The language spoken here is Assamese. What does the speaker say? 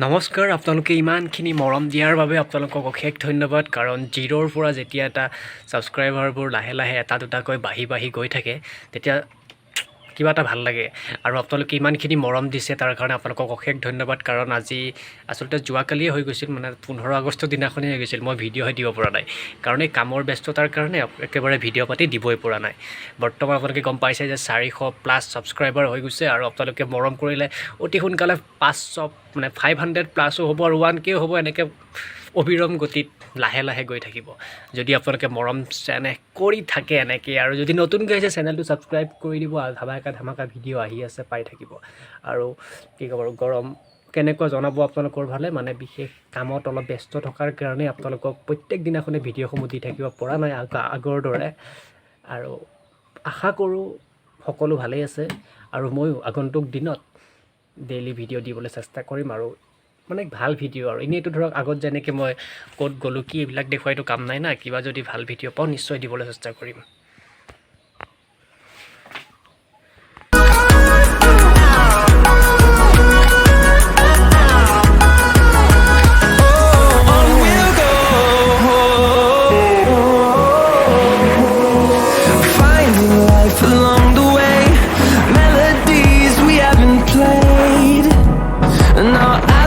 নমস্কাৰ আপোনালোকে ইমানখিনি মৰম দিয়াৰ বাবে আপোনালোকক অশেষ ধন্যবাদ কাৰণ জিৰ'ৰ পৰা যেতিয়া এটা ছাবস্ক্ৰাইবাৰবোৰ লাহে লাহে এটা দুটাকৈ বাঢ়ি গৈ থাকে তেতিয়া কিবা এটা ভাল লাগে আৰু আপোনালোকে ইমানখিনি মৰম দিছে তাৰ কাৰণে আপোনালোকক অশেষ ধন্যবাদ কাৰণ আজি আচলতে যোৱাকালিয়ে হৈ গৈছিল মানে 15 আগষ্টৰ দিনাখনেই হৈ গৈছিল মই ভিডিঅ'হে দিব পৰা নাই কাৰণ এই কামৰ ব্যস্ততাৰ কাৰণে একেবাৰে ভিডিঅ' পাতি দিবই পৰা নাই বৰ্তমান আপোনালোকে গম পাইছে যে 400+ ছাবস্ক্ৰাইবাৰ হৈ গৈছে আৰু আপোনালোকে মৰম কৰিলে অতি সোনকালে 500 মানে 500 প্লাছো হ'ব আৰু 1K হ'ব এনেকৈ অবিৰম গতিত লাহে লাহে গৈ থাকিব যদি আপোনালোকে মৰম চেনেহ কৰি থাকে এনেকৈ আৰু যদি নতুনকৈ আছে চেনেলটো ছাবস্ক্ৰাইব কৰি দিব আৰু ধামাকা ভিডিঅ' আহি আছে পাই থাকিব আৰু কি ক'ব আৰু গৰম কেনেকুৱা জনাব আপোনালোকৰ ভালে মানে বিশেষ কামত অলপ ব্যস্ত থকাৰ কাৰণে আপোনালোকক প্ৰত্যেক দিনাখনে ভিডিঅ'সমূহ দি থাকিব পৰা নাই আগৰ দৰে আৰু আশা কৰোঁ সকলো ভালেই আছে আৰু ময়ো আগন্তুক দিনত ডেইলি ভিডিঅ' দিবলৈ চেষ্টা কৰিম আৰু মানে ভাল ভিডিঅ' আৰু এনেইতো ধৰক আগত যেনেকৈ মই ক'ত গ'লোঁ কি এইবিলাক দেখুৱাইতো কাম নাই না কিবা যদি ভাল ভিডিঅ' পাওঁ নিশ্চয় দিবলৈ চেষ্টা কৰিম Finding life alone.